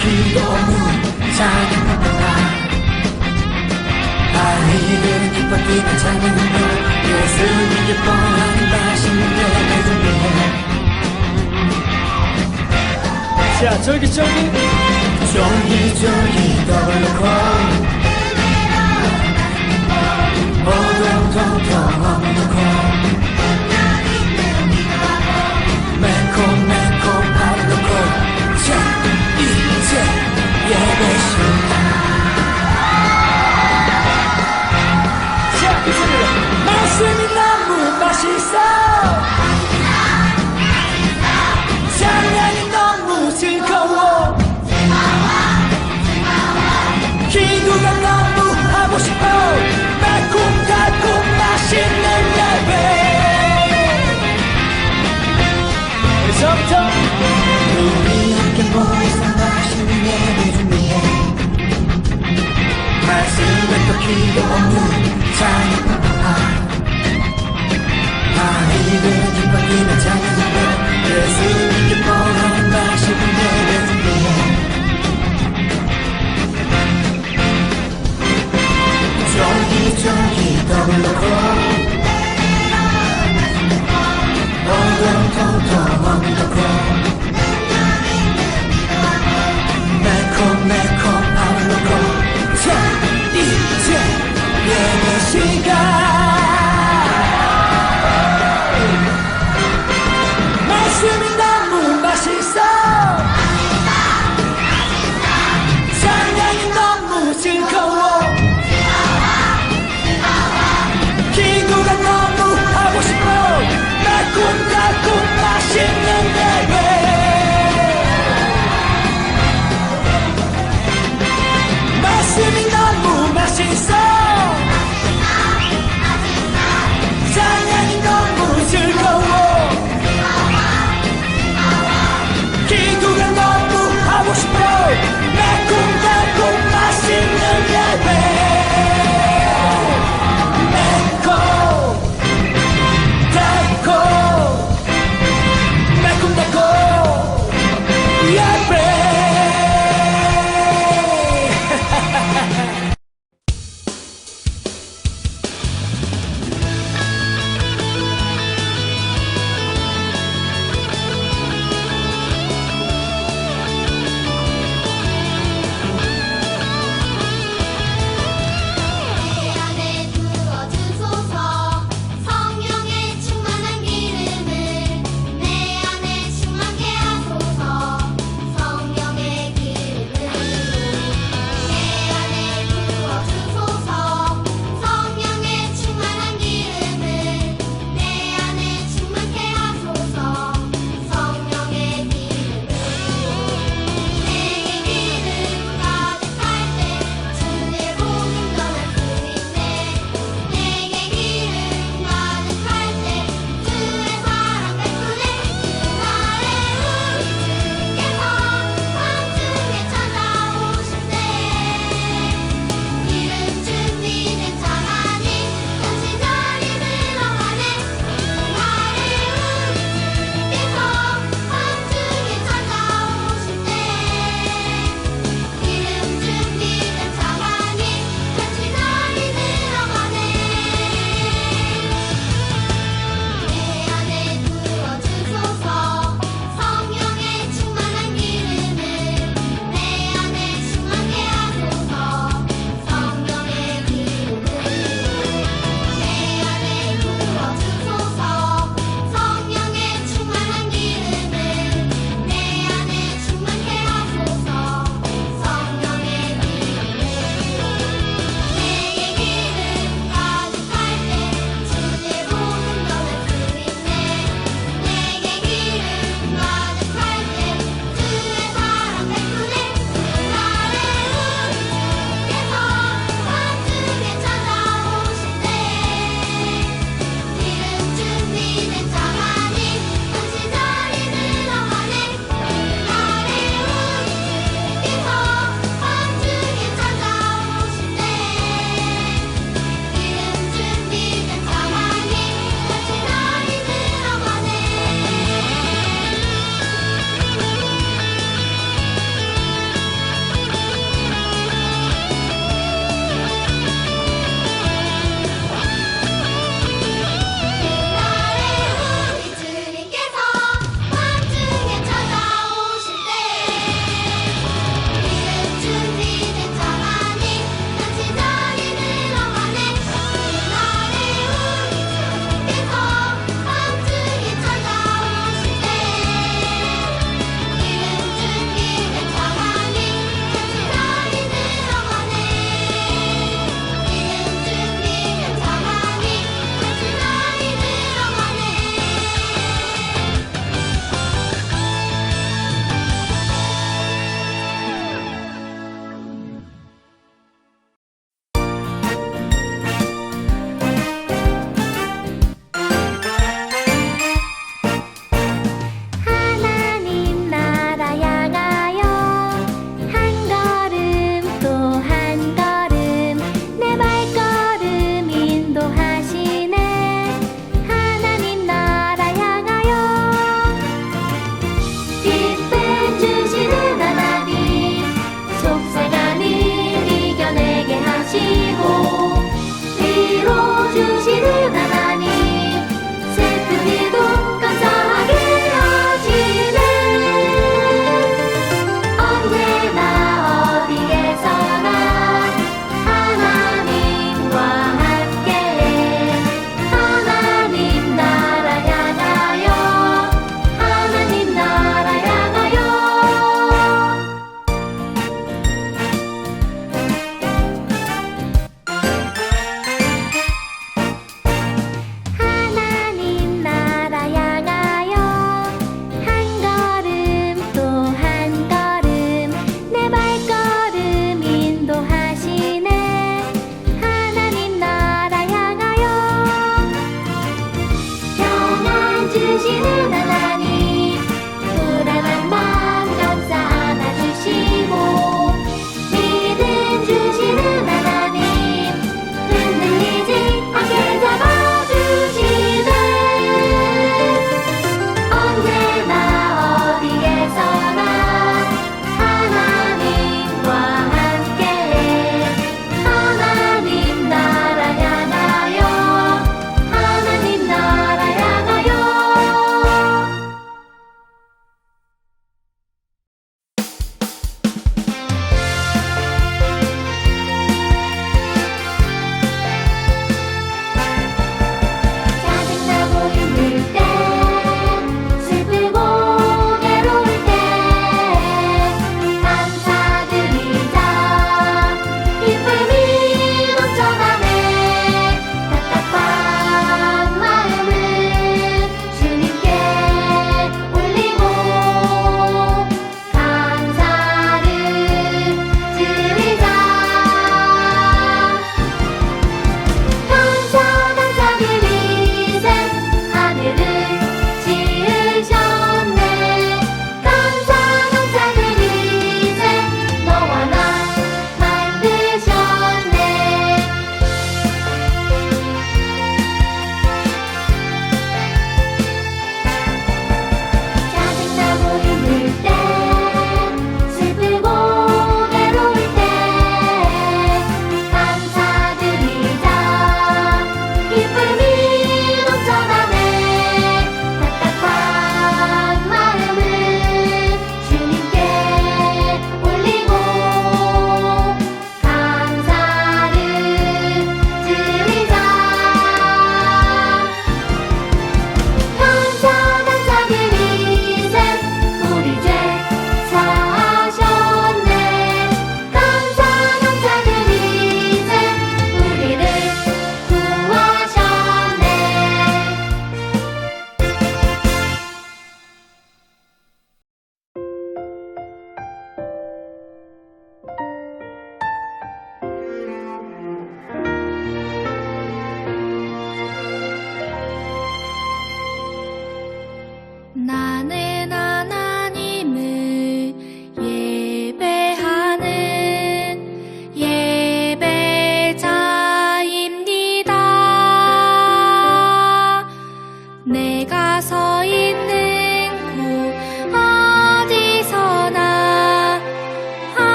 기도 무장의 평화가 아이들은 기뻐 뛰는 찬양으로 예수님 기뻐하는 맛있는 예배 준비해. 자, 쫄깃쫄깃 쫄깃쫄깃 더블로콘 오동동동 어머니콘 매콤매콤 바로놓고 자 이제 예배 시간. 자 이제 말씀이 너무 맛있어 찬양이 너무 즐거워 기도가 너무 하고 싶어 매콤달콤 맛있는 예배. 그래서부터 우리 함께 모여서 맛있는 예배 준비해. 말씀에 또 기도 없는 찬양 파파파 아이들은 기뻐 뛰는 찬양 준비 예수님 기뻐하는 맛있는 예배 준비해. 쫄깃쫄깃 더블로콘 오동통통 어미도콘 매콤매콤 바로놓고 자 이제 예배 시간. 말씀이 너무 맛있어 찬양이 너무 즐거워 기도가 너무 하고 싶어 매콤달콤 맛있는 예배. 말씀이 너무 맛있어 찬양이 너무 즐거워 기도가 너무 하고 싶어 매콤달콤 맛있는 예배. 성령의 충만한 기름을 내 안에 충만케 하소서.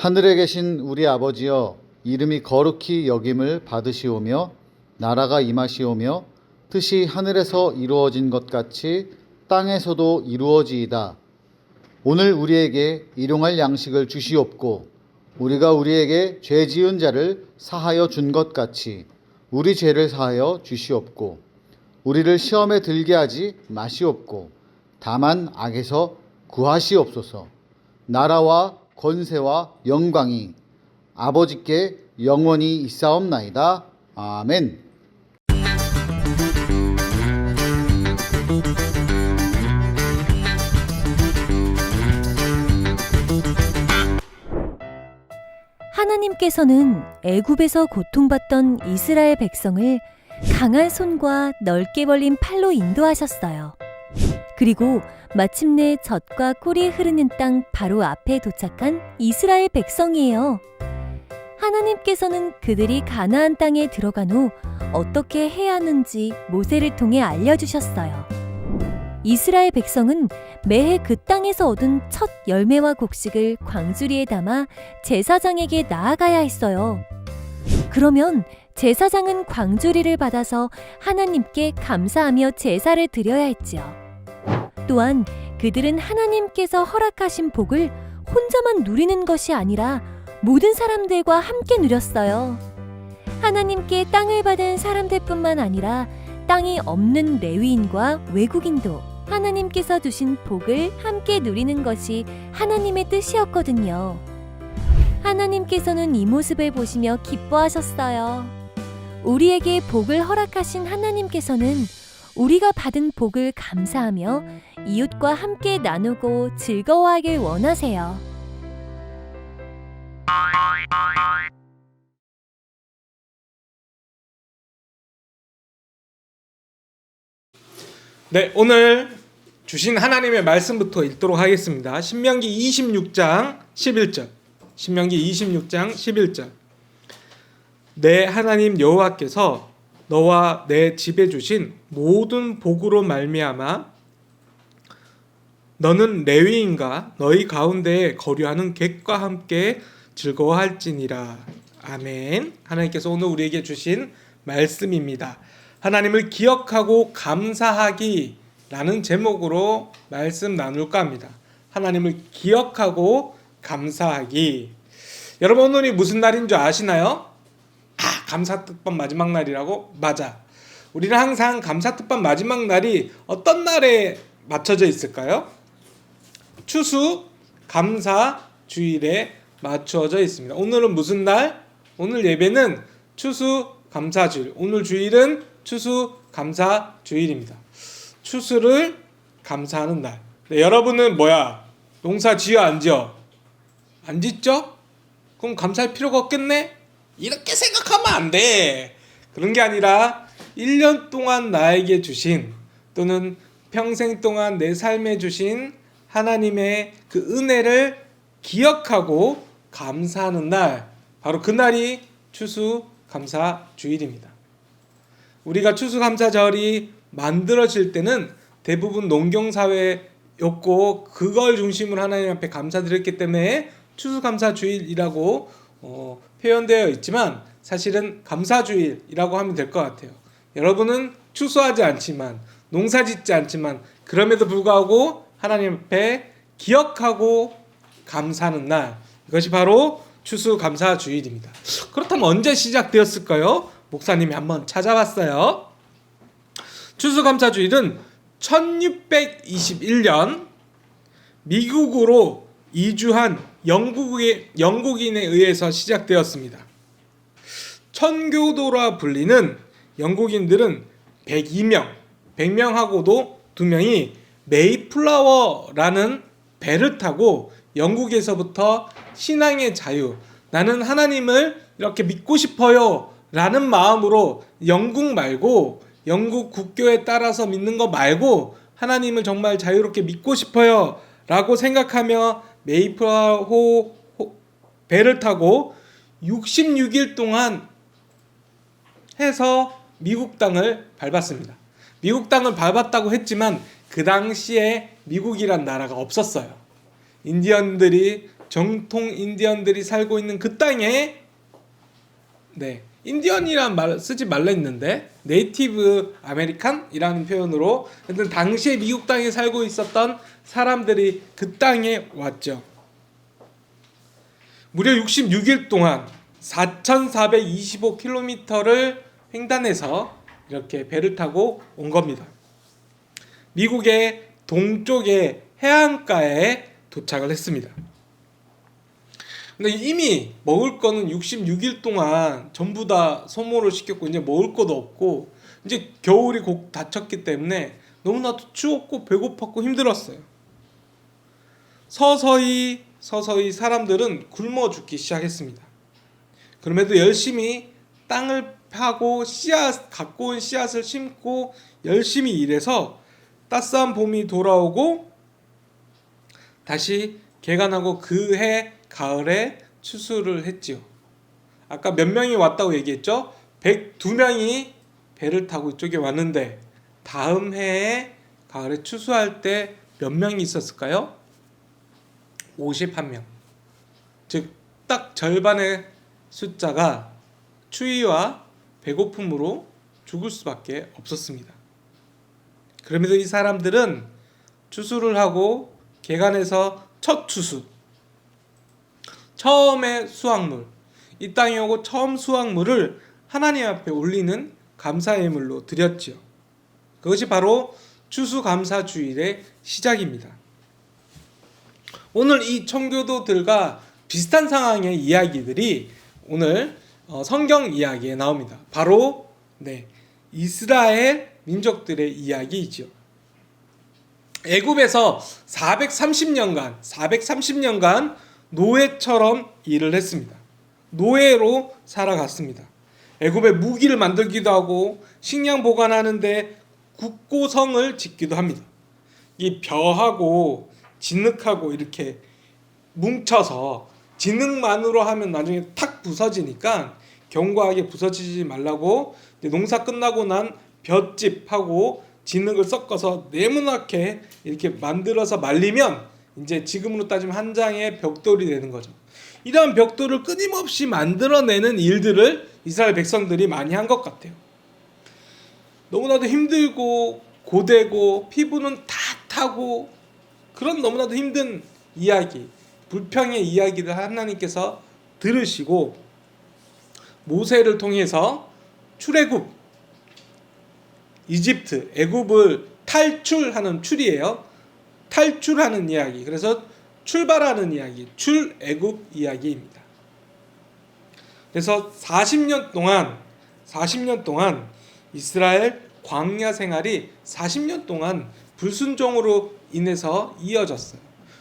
하늘에 계신 우리 아버지여, 이름이 거룩히 여김을 받으시오며 나라가 임하시오며 뜻이 하늘에서 이루어진 것 같이 땅에서도 이루어지이다. 오늘 우리에게 일용할 양식을 주시옵고 우리가 우리에게 죄 지은 자를 사하여 준 것 같이 우리 죄를 사하여 주시옵고 우리를 시험에 들게 하지 마시옵고 다만 악에서 구하시옵소서. 나라와 권세와 영광이 아버지께 영원히 있사옵나이다. 아멘. 하나님께서는 애굽에서 고통받던 이스라엘 백성을 강한 손과 넓게 벌린 팔로 인도하셨어요. 그리고 마침내 젖과 꿀이 흐르는 땅 바로 앞에 도착한 이스라엘 백성이에요. 하나님께서는 그들이 가나안 땅에 들어간 후 어떻게 해야 하는지 모세를 통해 알려주셨어요. 이스라엘 백성은 매해 그 땅에서 얻은 첫 열매와 곡식을 광주리에 담아 제사장에게 나아가야 했어요. 그러면 제사장은 광주리를 받아서 하나님께 감사하며 제사를 드려야 했지요. 또한 그들은 하나님께서 허락하신 복을 혼자만 누리는 것이 아니라 모든 사람들과 함께 누렸어요. 하나님께 땅을 받은 사람들뿐만 아니라 땅이 없는 레위인과 외국인도 하나님께서 주신 복을 함께 누리는 것이 하나님의 뜻이었거든요. 하나님께서는 이 모습을 보시며 기뻐하셨어요. 우리에게 복을 허락하신 하나님께서는 우리가 받은 복을 감사하며 이웃과 함께 나누고 즐거워하길 원하세요. 네, 오늘 주신 하나님의 말씀부터 읽도록 하겠습니다. 신명기 26장 11절. 신명기 26장 11절. 내 하나님 여호와께서 너와 내 집에 주신 모든 복으로 말미암아 너는 레위인과 너희 가운데에 거류하는 객과 함께 즐거워할지니라. 아멘. 하나님께서 오늘 우리에게 주신 말씀입니다. 하나님을 기억하고 감사하기 라는 제목으로 말씀 나눌까 합니다. 하나님을 기억하고 감사하기. 여러분, 오늘이 무슨 날인 줄 아시나요? 감사특반 마지막 날이라고? 맞아. 우리는 항상 감사특반 마지막 날이 어떤 날에 맞춰져 있을까요? 추수 감사 주일에 맞춰져 있습니다. 오늘은 무슨 날? 오늘 예배는 추수 감사 주일. 오늘 주일은 추수 감사 주일입니다. 추수를 감사하는 날. 네, 여러분은 농사 지어 안 지어? 안 짓죠? 그럼 감사할 필요가 없겠네? 이렇게 생각하면 안 돼. 그런 게 아니라 1년 동안 나에게 주신 또는 평생 동안 내 삶에 주신 하나님의 그 은혜를 기억하고 감사하는 날, 바로 그날이 추수감사 주일입니다. 우리가 추수감사절이 만들어질 때는 대부분 농경사회였고 그걸 중심으로 하나님 앞에 감사드렸기 때문에 추수감사 주일이라고 표현되어 있지만 사실은 감사주일이라고 하면 될 것 같아요. 여러분은 추수하지 않지만 농사짓지 않지만 그럼에도 불구하고 하나님 앞에 기억하고 감사하는 날, 이것이 바로 추수감사주일입니다. 그렇다면 언제 시작되었을까요? 목사님이 한번 찾아봤어요. 추수감사주일은 1621년 미국으로 이주한 영국인에 의해서 시작되었습니다. 천교도라 불리는 영국인들은 102명, 100명하고도 2명이 메이플라워라는 배를 타고 영국에서부터 신앙의 자유, 나는 하나님을 이렇게 믿고 싶어요 라는 마음으로 영국 말고 영국 국교에 따라서 믿는 거 말고 하나님을 정말 자유롭게 믿고 싶어요 라고 생각하며 메이플라워 배를 타고 66일 동안 해서 미국 땅을 밟았습니다. 미국 땅을 밟았다고 했지만 그 당시에 미국이란 나라가 없었어요. 인디언들이 정통 인디언들이 살고 있는 그 땅에 인디언이란 말 쓰지 말라 했는데 네이티브 아메리칸이라는 표현으로 하여튼 당시에 미국 땅에 살고 있었던 사람들이 그 땅에 왔죠. 무려 66일 동안 4,425km를 횡단해서 이렇게 배를 타고 온 겁니다. 미국의 동쪽의 해안가에 도착을 했습니다. 근데 이미 먹을 거는 66일 동안 전부 다 소모를 시켰고 이제 먹을 것도 없고 이제 겨울이 곧 닥쳤기 때문에 너무나도 추웠고 배고팠고 힘들었어요. 서서히 사람들은 굶어 죽기 시작했습니다. 그럼에도 열심히 땅을 파고 갖고 온 씨앗을 심고 열심히 일해서 따스한 봄이 돌아오고 다시 개간하고 그해 가을에 추수를 했지요. 아까 몇 명이 왔다고 얘기했죠? 102명이 배를 타고 이쪽에 왔는데 다음 해에 가을에 추수할 때 몇 명이 있었을까요? 51명. 즉 딱 절반의 숫자가 추위와 배고픔으로 죽을 수밖에 없었습니다. 그럼에도 이 사람들은 추수를 하고 개간해서 첫 추수, 처음의 수확물, 이 땅에 오고 처음 수확물을 하나님 앞에 올리는 감사 예물로 드렸지요. 그것이 바로 추수감사주일의 시작입니다. 오늘 이 청교도들과 비슷한 상황의 이야기들이 오늘 성경 이야기에 나옵니다. 바로 이스라엘 민족들의 이야기이죠. 애굽에서 430년간 노예처럼 일을 했습니다. 노예로 살아갔습니다. 애굽에 무기를 만들기도 하고 식량 보관하는데 국고성을 짓기도 합니다. 이 벼하고 진흙하고 이렇게 뭉쳐서 진흙만으로 하면 나중에 탁 부서지니까 견고하게 부서지지 말라고 농사 끝나고 난 볏짚하고 진흙을 섞어서 네모나게 이렇게 만들어서 말리면 이제 지금으로 따지면 한 장의 벽돌이 되는 거죠. 이러한 벽돌을 끊임없이 만들어내는 일들을 이스라엘 백성들이 많이 한 것 같아요. 너무나도 힘들고 고되고 피부는 다 타고 그런 너무나도 힘든 이야기, 불평의 이야기를 하나님께서 들으시고 모세를 통해서 출애굽, 이집트, 애굽을 탈출하는 출이에요. 탈출하는 이야기. 그래서 출발하는 이야기, 출애굽 이야기입니다. 그래서 40년 동안 이스라엘 광야 생활이 40년 동안 불순종으로 인해서 이어졌어요.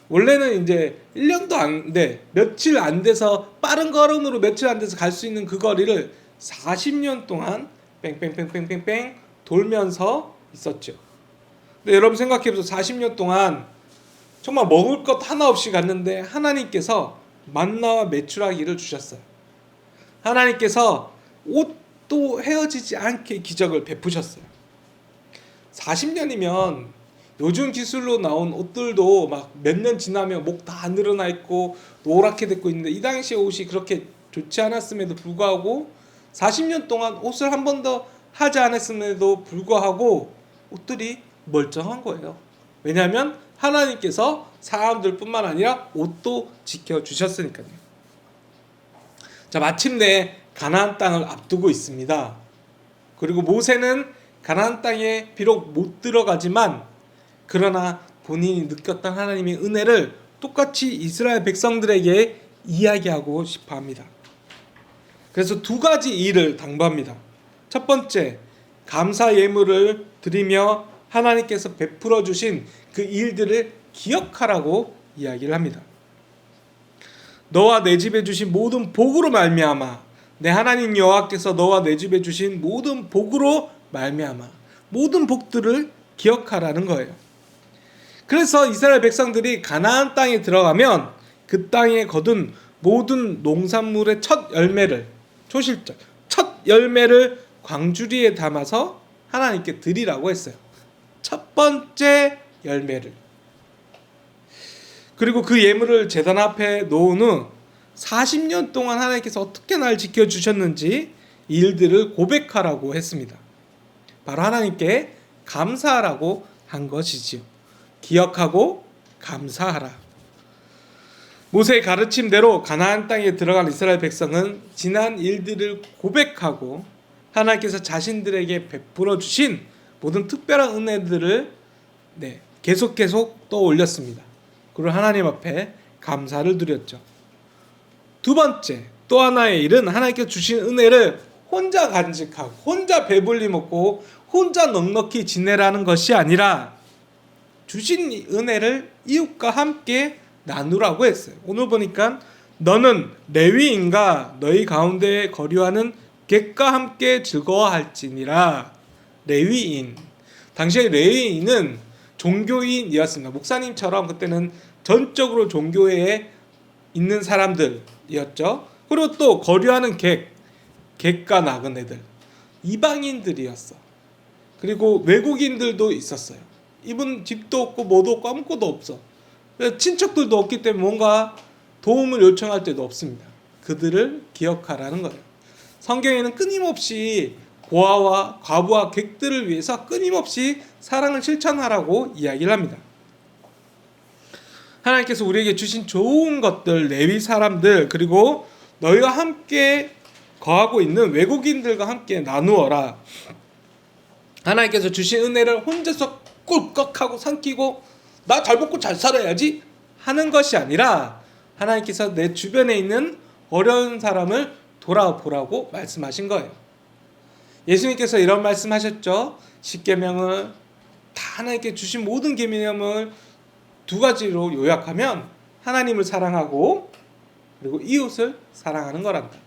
원래는 이제 1년도 안 돼, 며칠 안 돼서 빠른 걸음으로 며칠 안 돼서 갈 수 있는 그 거리를 40년 동안 뺑뺑뺑뺑뺑뺑 돌면서 있었죠. 근데 여러분 생각해보세요. 40년 동안 정말 먹을 것 하나 없이 갔는데 하나님께서 만나와 메추라기를 주셨어요. 하나님께서 옷도 헤어지지 않게 기적을 베푸셨어요. 40년이면 요즘 기술로 나온 옷들도 막 몇 년 지나면 목 다 늘어나 있고 노랗게 됐고 있는데 이 당시에 옷이 그렇게 좋지 않았음에도 불구하고 40년 동안 옷을 한 번도 하지 않았음에도 불구하고 옷들이 멀쩡한 거예요. 왜냐하면 하나님께서 사람들뿐만 아니라 옷도 지켜주셨으니까요. 자, 마침내 가나안 땅을 앞두고 있습니다. 그리고 모세는 가나안 땅에 비록 못 들어가지만 그러나 본인이 느꼈던 하나님의 은혜를 똑같이 이스라엘 백성들에게 이야기하고 싶어 합니다. 그래서 두 가지 일을 당부합니다. 첫 번째, 감사 예물을 드리며 하나님께서 베풀어 주신 그 일들을 기억하라고 이야기를 합니다. 너와 내 집에 주신 모든 복으로 말미암아 내 하나님 여호와께서 너와 내 집에 주신 모든 복으로 말미암아 모든 복들을 기억하라는 거예요. 그래서 이스라엘 백성들이 가나안 땅에 들어가면 그 땅에 거둔 모든 농산물의 첫 열매를 초실적 첫 열매를 광주리에 담아서 하나님께 드리라고 했어요. 첫 번째 열매를. 그리고 그 예물을 제단 앞에 놓은 후 40년 동안 하나님께서 어떻게 날 지켜주셨는지 이 일들을 고백하라고 했습니다. 바로 하나님께 감사하라고 한 것이지요. 기억하고 감사하라. 모세의 가르침대로 가나안 땅에 들어간 이스라엘 백성은 지난 일들을 고백하고 하나님께서 자신들에게 베풀어 주신 모든 특별한 은혜들을 계속 떠올렸습니다. 그리고 하나님 앞에 감사를 드렸죠. 두 번째, 또 하나의 일은 하나님께서 주신 은혜를 혼자 간직하고 혼자 배불리 먹고 혼자 넉넉히 지내라는 것이 아니라 주신 은혜를 이웃과 함께 나누라고 했어요. 오늘 보니까 너는 레위인과 너희 가운데 거류하는 객과 함께 즐거워할지니라. 레위인, 당시에 레위인은 종교인이었습니다. 목사님처럼 그때는 전적으로 종교에 있는 사람들이었죠. 그리고 또 거류하는 객과 나그네들, 이방인들이었어. 그리고 외국인들도 있었어요. 이분 집도 없고 뭐도 없고 아무것도 없어. 친척들도 없기 때문에 뭔가 도움을 요청할 때도 없습니다. 그들을 기억하라는 거예요. 성경에는 끊임없이 고아와 과부와 객들을 위해서 끊임없이 사랑을 실천하라고 이야기를 합니다. 하나님께서 우리에게 주신 좋은 것들, 레위 사람들, 그리고 너희와 함께 거하고 있는 외국인들과 함께 나누어라. 하나님께서 주신 은혜를 혼자서 꿀꺽하고 삼키고 나 잘 먹고 잘 살아야지 하는 것이 아니라 하나님께서 내 주변에 있는 어려운 사람을 돌아보라고 말씀하신 거예요. 예수님께서 이런 말씀하셨죠. 10계명을 다 하나님께 주신 모든 계명을 두 가지로 요약하면 하나님을 사랑하고 그리고 이웃을 사랑하는 거란다.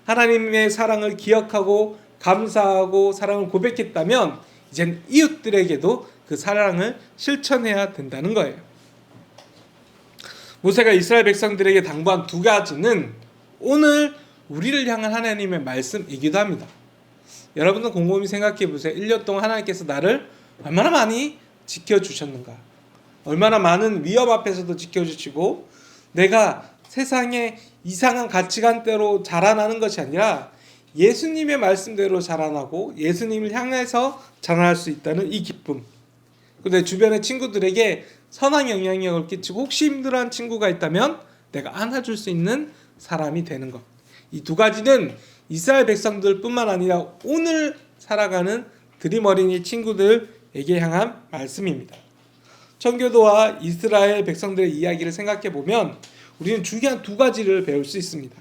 하나님의 사랑을 기억하고 감사하고 사랑을 고백했다면 이젠 이웃들에게도 그 사랑을 실천해야 된다는 거예요. 모세가 이스라엘 백성들에게 당부한 두 가지는 오늘 우리를 향한 하나님의 말씀이기도 합니다. 여러분도 곰곰이 생각해 보세요. 1년 동안 하나님께서 나를 얼마나 많이 지켜주셨는가. 얼마나 많은 위험 앞에서도 지켜주시고 내가 세상의 이상한 가치관대로 자라나는 것이 아니라 예수님의 말씀대로 자라나고 예수님을 향해서 자라날 수 있다는 이 기쁨. 내 주변의 친구들에게 선한 영향력을 끼치고 혹시 힘들어하는 친구가 있다면 내가 안아줄 수 있는 사람이 되는 것. 이 두 가지는 이스라엘 백성들뿐만 아니라 오늘 살아가는 드림 어린이 친구들에게 향한 말씀입니다. 청교도와 이스라엘 백성들의 이야기를 생각해 보면 우리는 중요한 두 가지를 배울 수 있습니다.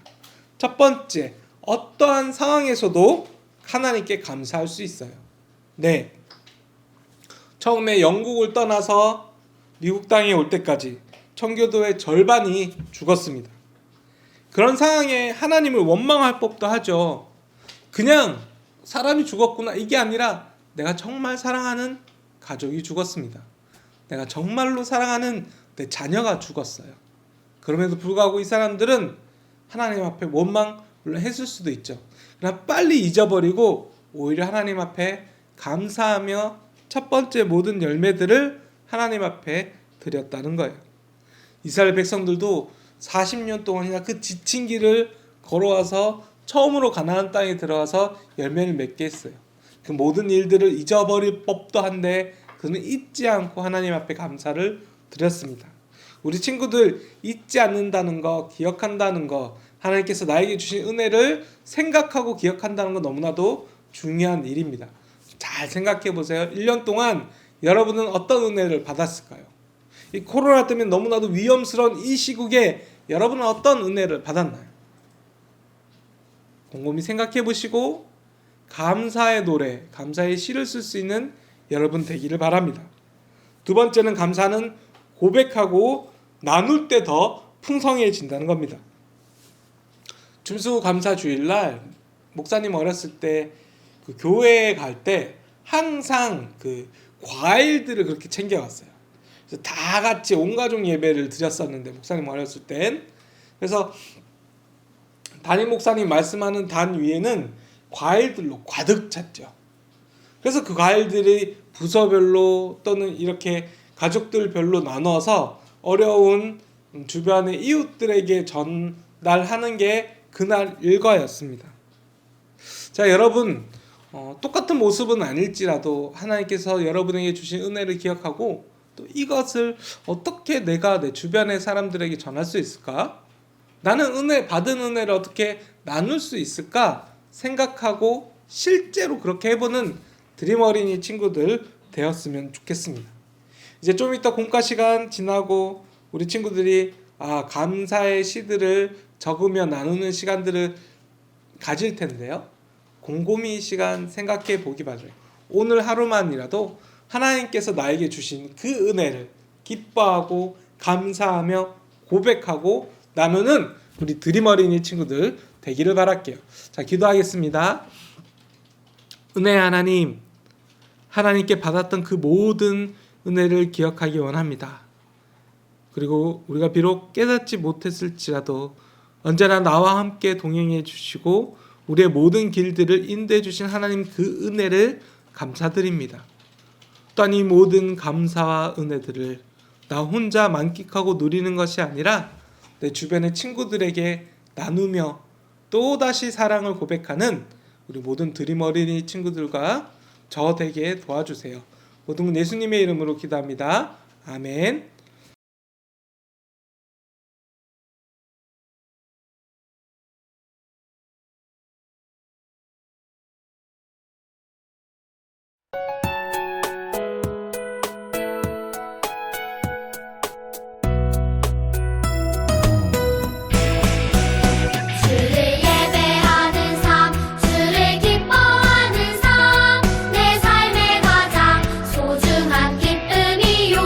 첫 번째, 어떠한 상황에서도 하나님께 감사할 수 있어요. 처음에 영국을 떠나서 미국 땅에 올 때까지 청교도의 절반이 죽었습니다. 그런 상황에 하나님을 원망할 법도 하죠. 그냥 사람이 죽었구나 이게 아니라 내가 정말 사랑하는 가족이 죽었습니다. 내가 정말로 사랑하는 내 자녀가 죽었어요. 그럼에도 불구하고 이 사람들은 하나님 앞에 원망을 했을 수도 있죠. 그러나 빨리 잊어버리고 오히려 하나님 앞에 감사하며 첫 번째 모든 열매들을 하나님 앞에 드렸다는 거예요. 이스라엘 백성들도 40년 동안이나 그 지친 길을 걸어와서 처음으로 가나안 땅에 들어가서 열매를 맺게 했어요. 그 모든 일들을 잊어버릴 법도 한데 그는 잊지 않고 하나님 앞에 감사를 드렸습니다. 우리 친구들 잊지 않는다는 거, 기억한다는 거, 하나님께서 나에게 주신 은혜를 생각하고 기억한다는 건 너무나도 중요한 일입니다. 잘 생각해 보세요. 1년 동안 여러분은 어떤 은혜를 받았을까요? 이 코로나 때문에 너무나도 위험스러운 이 시국에 여러분은 어떤 은혜를 받았나요? 곰곰이 생각해 보시고 감사의 노래, 감사의 시를 쓸 수 있는 여러분 되기를 바랍니다. 두 번째는 감사는 고백하고 나눌 때 더 풍성해진다는 겁니다. 춤수감사 주일날 목사님 어렸을 때 그 교회에 갈 때 항상 그 과일들을 그렇게 챙겨갔어요. 그래서 다 같이 온 가족 예배를 드렸었는데 목사님 어렸을 땐 그래서 담임 목사님 말씀하는 단 위에는 과일들로 가득 찼죠. 그래서 그 과일들이 부서별로 또는 이렇게 가족들별로 나눠서 어려운 주변의 이웃들에게 전달하는 게 그날 일과였습니다. 자, 여러분, 똑같은 모습은 아닐지라도 하나님께서 여러분에게 주신 은혜를 기억하고 또 이것을 어떻게 내가 내 주변의 사람들에게 전할 수 있을까? 나는 받은 은혜를 어떻게 나눌 수 있을까? 생각하고 실제로 그렇게 해보는 드림 어린이 친구들 되었으면 좋겠습니다. 이제 좀 이따 공과 시간 지나고 우리 친구들이 감사의 시들을 적으며 나누는 시간들을 가질 텐데요. 곰곰이 시간 생각해 보기 바라요. 오늘 하루만이라도 하나님께서 나에게 주신 그 은혜를 기뻐하고 감사하며 고백하고 나누는 우리 드림 어린이 친구들 되기를 바랄게요. 자, 기도하겠습니다. 은혜 하나님, 하나님께 받았던 그 모든 은혜를 기억하기 원합니다. 그리고 우리가 비록 깨닫지 못했을지라도 언제나 나와 함께 동행해 주시고 우리의 모든 길들을 인도해 주신 하나님 그 은혜를 감사드립니다. 또한 이 모든 감사와 은혜들을 나 혼자 만끽하고 누리는 것이 아니라 내 주변의 친구들에게 나누며 또다시 사랑을 고백하는 우리 모든 드림 어린이 친구들과 저 되게 도와주세요. 모든 건 예수님의 이름으로 기도합니다. 아멘. 주를 예배하는 삶, 주를 기뻐하는 삶, 내 삶의 가장 소중한 기쁨이요.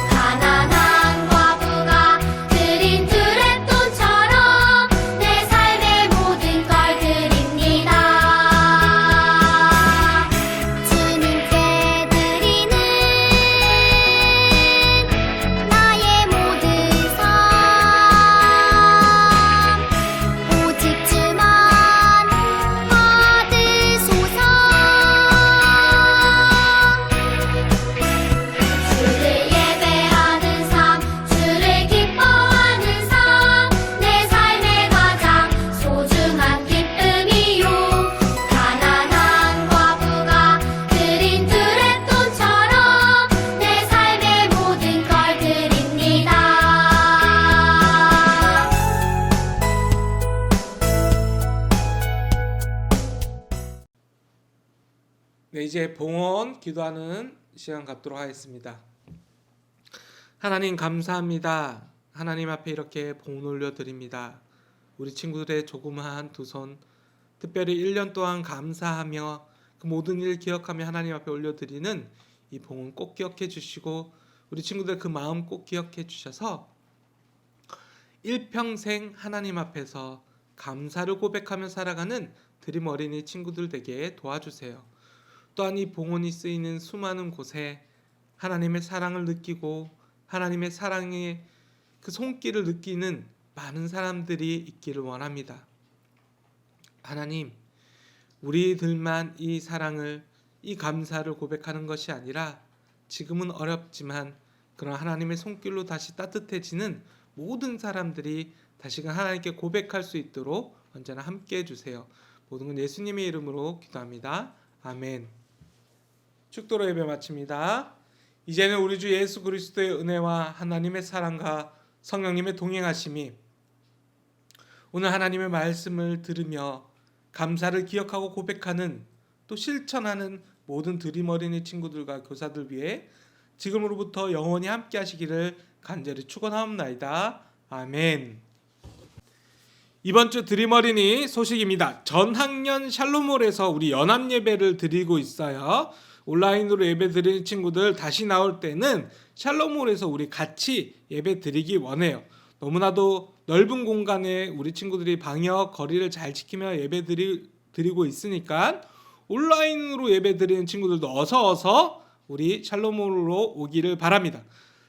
가난한 과부가 드린 드랩돈처럼 내 삶의 모든 걸 드립니다. 주님께 드리는 나의 모든 삶, 오직 주만 받으소서. 주를 예배하는 삶, 주를 기뻐하는 삶, 내 삶의 가장 소중한 기쁨이요. 가난한 과부가 드린 드랩돈처럼 내 삶의 모든 걸 드립니다. 네, 이제 봉헌 기도하는 시간 갖도록 하겠습니다. 하나님 감사합니다. 하나님 앞에 이렇게 봉헌 올려드립니다. 우리 친구들의 조그마한 두 손, 특별히 1년 동안 감사하며 그 모든 일 기억하며 하나님 앞에 올려드리는 이 봉헌 꼭 기억해 주시고 우리 친구들 그 마음 꼭 기억해 주셔서 일평생 하나님 앞에서 감사를 고백하며 살아가는 드림 어린이 친구들 되게 도와주세요. 또한 이 봉헌이 쓰이는 수많은 곳에 하나님의 사랑을 느끼고 하나님의 사랑의 그 손길을 느끼는 많은 사람들이 있기를 원합니다. 하나님, 우리들만 이 사랑을, 이 감사를 고백하는 것이 아니라 지금은 어렵지만 그런 하나님의 손길로 다시 따뜻해지는 모든 사람들이 다시금 하나님께 고백할 수 있도록 언제나 함께 해주세요. 모든 건 예수님의 이름으로 기도합니다. 아멘. 축도로 예배 마칩니다. 이제는 우리 주 예수 그리스도의 은혜와 하나님의 사랑과 성령님의 동행하심이 오늘 하나님의 말씀을 들으며 감사를 기억하고 고백하는 또 실천하는 모든 드림 어린이 친구들과 교사들 위해 지금으로부터 영원히 함께 하시기를 간절히 축원하옵나이다. 아멘. 이번 주 드림 어린이 소식입니다. 전학년 샬롬홀에서 우리 연합 예배를 드리고 있어요. 온라인으로 예배 드리는 친구들 다시 나올 때는 샬롬홀에서 우리 같이 예배 드리기 원해요. 너무나도 넓은 공간에 우리 친구들이 방역 거리를 잘 지키며 예배 드리고 있으니까 온라인으로 예배 드리는 친구들도 어서 우리 샬롬홀로 오기를 바랍니다.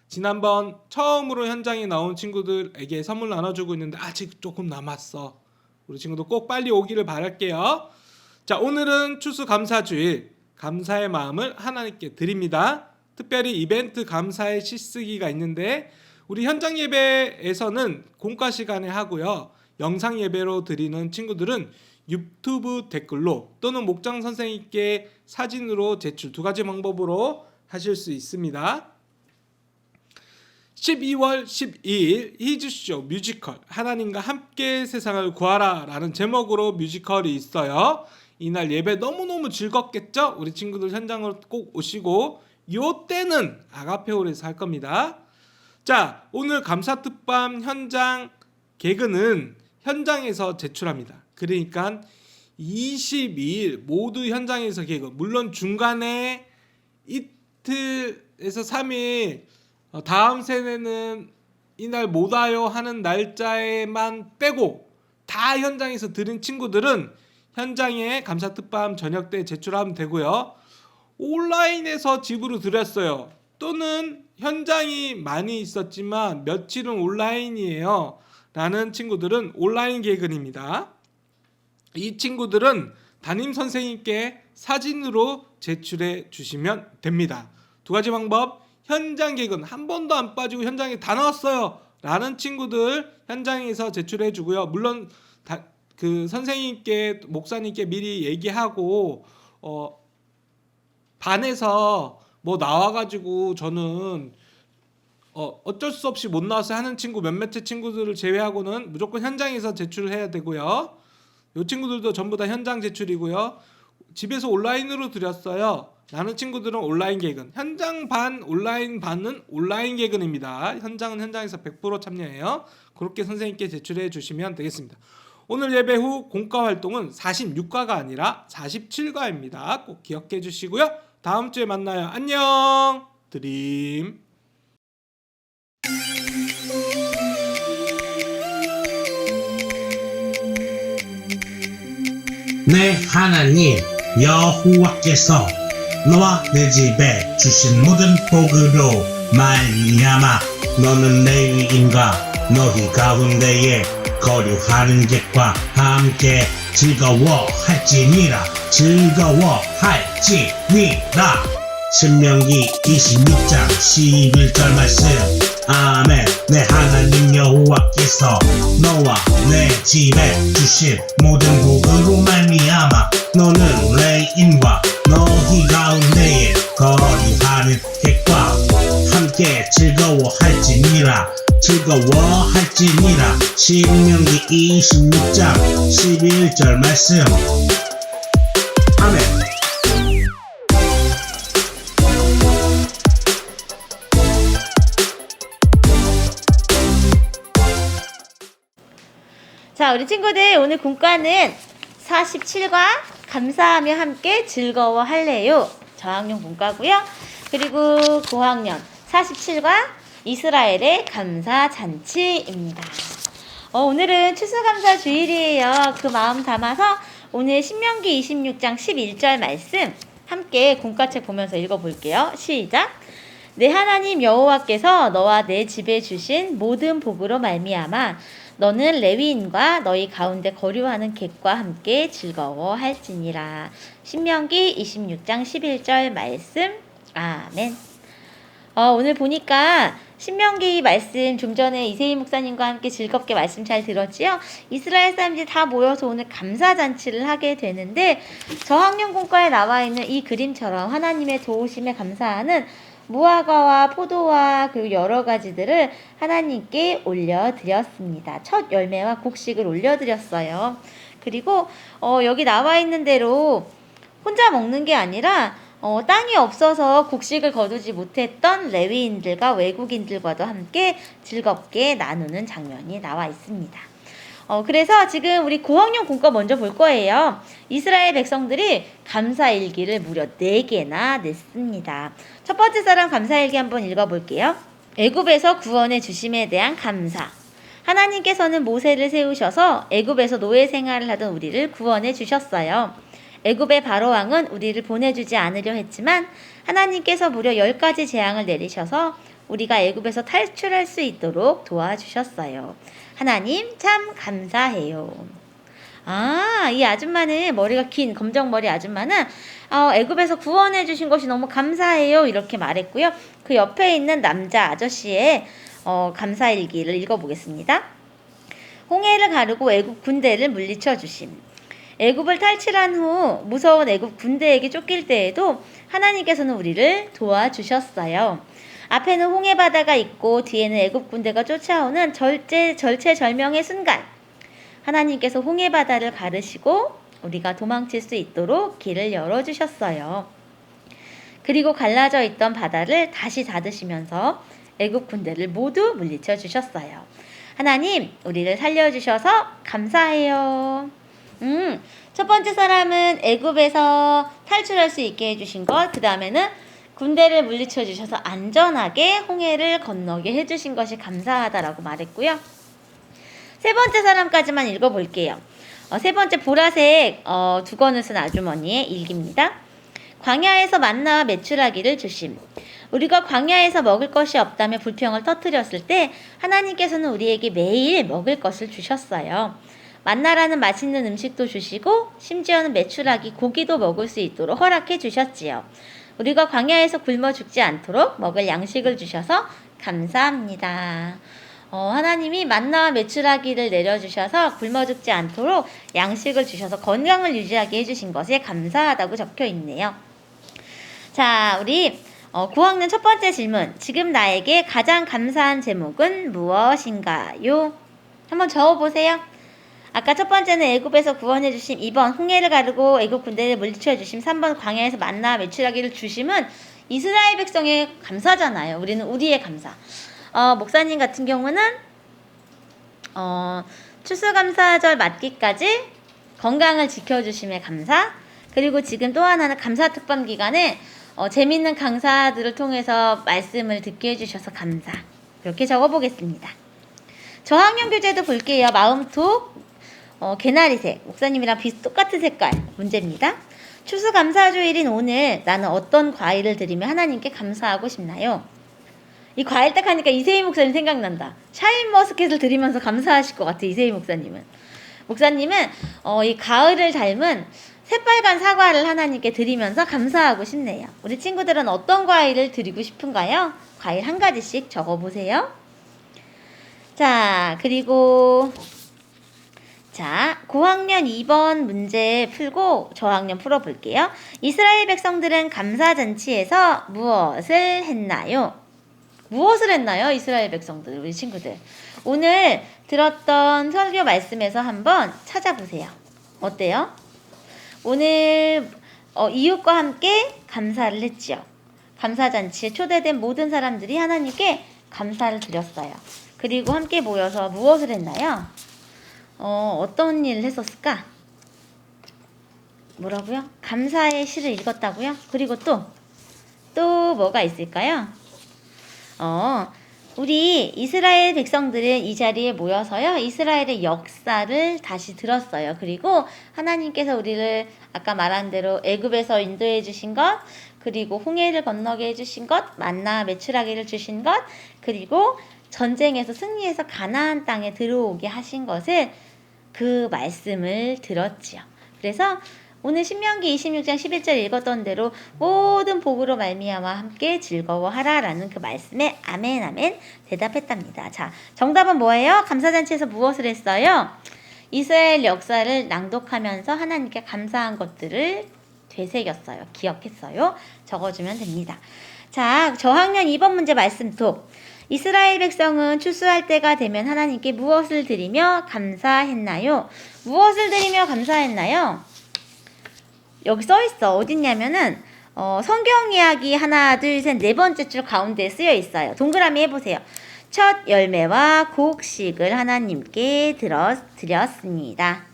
지난번 처음으로 현장에 나온 친구들에게 선물 나눠주고 있는데 아직 조금 남았어. 우리 친구들 꼭 빨리 오기를 바랄게요. 자, 오늘은 추수감사주일, 감사의 마음을 하나님께 드립니다. 특별히 이벤트 감사의 시쓰기가 있는데 우리 현장 예배에서는 공과 시간에 하고요. 영상 예배로 드리는 친구들은 유튜브 댓글로 또는 목장 선생님께 사진으로 제출, 두 가지 방법으로 하실 수 있습니다. 12월 12일 히즈쇼 뮤지컬 하나님과 함께 세상을 구하라 라는 제목으로 뮤지컬이 있어요. 이날 예배 너무너무 즐겁겠죠? 우리 친구들 현장으로 꼭 오시고 요 때는 아가페홀에서 할 겁니다. 자, 오늘 감사특밤 현장 개근은 현장에서 제출합니다. 그러니까 22일 모두 현장에서 개근. 물론 중간에 이틀에서 3일 다음 세대는 이날 못 와요 하는 날짜에만 빼고 다 현장에서 들은 친구들은 현장에 감사특밤 저녁 때 제출하면 되고요. 온라인에서 집으로 드렸어요. 또는 현장이 많이 있었지만 며칠은 온라인이에요 라는 친구들은 온라인 개근입니다. 이 친구들은 담임 선생님께 사진으로 제출해 주시면 됩니다. 두 가지 방법. 현장 개근 한 번도 안 빠지고 현장에 다 나왔어요 라는 친구들 현장에서 제출해 주고요. 물론 그 선생님께 목사님께 미리 얘기하고 반에서 뭐 나와가지고 저는 어쩔 수 없이 못 나와서 하는 친구 몇몇의 친구들을 제외하고는 무조건 현장에서 제출해야 되고요. 이 친구들도 전부 다 현장 제출이고요. 집에서 온라인으로 드렸어요 라는 친구들은 온라인 개근. 현장 반 온라인 반은 온라인 개근입니다. 현장은 현장에서 100% 참여해요. 그렇게 선생님께 제출해 주시면 되겠습니다. 오늘 예배 후 공과 활동은 46과가 아니라 47과입니다. 꼭 기억해 주시고요. 다음 주에 만나요. 안녕. 드림. 내 하나님 여호와께서 너와 내 집에 주신 모든 복으로 말미암아 너는 레위인과 너희 가운데에 거류하는 객과 함께 즐거워할지니라. 신명기 26장 11절 말씀. 아멘. 내 하나님 여호와께서 너와 내 집에 주신 모든 복으로 말미암아 너는 레인과 너희 가운데에 거류하는 객과 함께 즐거워할지니라. 신명기 26장 11절 말씀. 아멘. 자, 우리 친구들 오늘 공과는 47과 감사하며 함께 즐거워할래요 저학년 공과고요. 그리고 고학년 47과 이스라엘의 감사잔치입니다. 오늘은 추수감사 주일이에요. 그 마음 담아서 오늘 신명기 26장 11절 말씀 함께 공과책 보면서 읽어볼게요. 시작. 내 하나님 여호와께서 너와 내 집에 주신 모든 복으로 말미암아 너는 레위인과 너희 가운데 거류하는 객과 함께 즐거워할지니라. 신명기 26장 11절 말씀. 아멘. 오늘 보니까 신명기 말씀 좀 전에 이세희 목사님과 함께 즐겁게 말씀 잘 들었지요? 이스라엘 사람들이 다 모여서 오늘 감사잔치를 하게 되는데 저학년 공과에 나와 있는 이 그림처럼 하나님의 도우심에 감사하는 무화과와 포도와 그리고 여러 가지들을 하나님께 올려드렸습니다. 첫 열매와 곡식을 올려드렸어요. 그리고 여기 나와 있는 대로 혼자 먹는 게 아니라 땅이 없어서 곡식을 거두지 못했던 레위인들과 외국인들과도 함께 즐겁게 나누는 장면이 나와 있습니다. 그래서 지금 우리 고학년 공과 먼저 볼 거예요. 이스라엘 백성들이 감사일기를 무려 4개나 냈습니다. 첫 번째 사람 감사일기 한번 읽어볼게요. 애굽에서 구원해 주심에 대한 감사. 하나님께서는 모세를 세우셔서 애굽에서 노예 생활을 하던 우리를 구원해 주셨어요. 애굽의 바로왕은 우리를 보내주지 않으려 했지만 하나님께서 무려 10가지 재앙을 내리셔서 우리가 애굽에서 탈출할 수 있도록 도와주셨어요. 하나님 참 감사해요. 이 아줌마는 머리가 긴 검정머리 아줌마는 애굽에서 구원해 주신 것이 너무 감사해요 이렇게 말했고요. 그 옆에 있는 남자 아저씨의 감사일기를 읽어보겠습니다. 홍해를 가르고 애굽 군대를 물리쳐 주심. 애굽을 탈출한 후 무서운 애굽 군대에게 쫓길 때에도 하나님께서는 우리를 도와주셨어요. 앞에는 홍해 바다가 있고 뒤에는 애굽 군대가 쫓아오는 절체절명의 순간, 하나님께서 홍해 바다를 가르시고 우리가 도망칠 수 있도록 길을 열어주셨어요. 그리고 갈라져 있던 바다를 다시 닫으시면서 애굽 군대를 모두 물리쳐 주셨어요. 하나님, 우리를 살려주셔서 감사해요. 첫 번째 사람은 애굽에서 탈출할 수 있게 해주신 것, 그 다음에는 군대를 물리쳐 주셔서 안전하게 홍해를 건너게 해주신 것이 감사하다라고 말했고요. 세 번째 사람까지만 읽어볼게요. 세 번째 보라색 두 권을 쓴 아주머니의 일기입니다. 광야에서 만나와 메추라기를 주심. 우리가 광야에서 먹을 것이 없다며 불평을 터뜨렸을 때 하나님께서는 우리에게 매일 먹을 것을 주셨어요. 만나라는 맛있는 음식도 주시고 심지어는 메추라기 고기도 먹을 수 있도록 허락해 주셨지요. 우리가 광야에서 굶어 죽지 않도록 먹을 양식을 주셔서 감사합니다. 하나님이 만나와 메추라기를 내려주셔서 굶어 죽지 않도록 양식을 주셔서 건강을 유지하게 해주신 것에 감사하다고 적혀 있네요. 자, 우리 9학년 첫 번째 질문. 지금 나에게 가장 감사한 제목은 무엇인가요? 한번 적어보세요. 아까 첫 번째는 애굽에서 구원해 주심, 2번 홍해를 가르고 애굽 군대를 물리쳐 주심, 3번 광야에서 만나 메추라기를 주심은 이스라엘 백성의 감사잖아요. 우리는 우리의 감사. 목사님 같은 경우는 추수감사절 맞기까지 건강을 지켜주심에 감사, 그리고 지금 또 하나는 감사특반 기간에 재밌는 강사들을 통해서 말씀을 듣게 해주셔서 감사. 이렇게 적어보겠습니다. 저학년 교재도 볼게요. 마음톡 개나리색, 목사님이랑 똑같은 색깔 문제입니다. 추수감사주일인 오늘 나는 어떤 과일을 드리며 하나님께 감사하고 싶나요? 이 과일 딱 하니까 이세희 목사님 생각난다. 샤인머스켓을 드리면서 감사하실 것 같아, 이세희 목사님은. 목사님은 이 가을을 닮은 새빨간 사과를 하나님께 드리면서 감사하고 싶네요. 우리 친구들은 어떤 과일을 드리고 싶은가요? 과일 한 가지씩 적어보세요. 자, 그리고 고학년 2번 문제 풀고 저학년 풀어볼게요. 이스라엘 백성들은 감사잔치에서 무엇을 했나요? 무엇을 했나요? 이스라엘 백성들, 우리 친구들. 오늘 들었던 설교 말씀에서 한번 찾아보세요. 어때요? 오늘 이웃과 함께 감사를 했지요. 감사잔치에 초대된 모든 사람들이 하나님께 감사를 드렸어요. 그리고 함께 모여서 무엇을 했나요? 어떤 일을 했었을까? 뭐라고요? 감사의 시를 읽었다고요? 그리고 또 뭐가 있을까요? 우리 이스라엘 백성들은 이 자리에 모여서요, 이스라엘의 역사를 다시 들었어요. 그리고 하나님께서 우리를 아까 말한 대로 애굽에서 인도해 주신 것, 그리고 홍해를 건너게 해주신 것, 만나 메추라기를 주신 것, 그리고 전쟁에서 승리해서 가나안 땅에 들어오게 하신 것을, 그 말씀을 들었지요. 그래서 오늘 신명기 26장 11절 읽었던 대로 모든 복으로 말미암아 함께 즐거워하라라는 그 말씀에 아멘 아멘 대답했답니다. 자, 정답은 뭐예요? 감사잔치에서 무엇을 했어요? 이스라엘 역사를 낭독하면서 하나님께 감사한 것들을 되새겼어요. 기억했어요. 적어주면 됩니다. 자, 저학년 2번 문제 말씀톡. 이스라엘 백성은 추수할 때가 되면 하나님께 무엇을 드리며 감사했나요? 무엇을 드리며 감사했나요? 여기 써있어. 어딨냐면은 성경 이야기 하나 둘 셋 네 번째 줄 가운데 쓰여 있어요. 동그라미 해보세요. 첫 열매와 곡식을 하나님께 드렸습니다.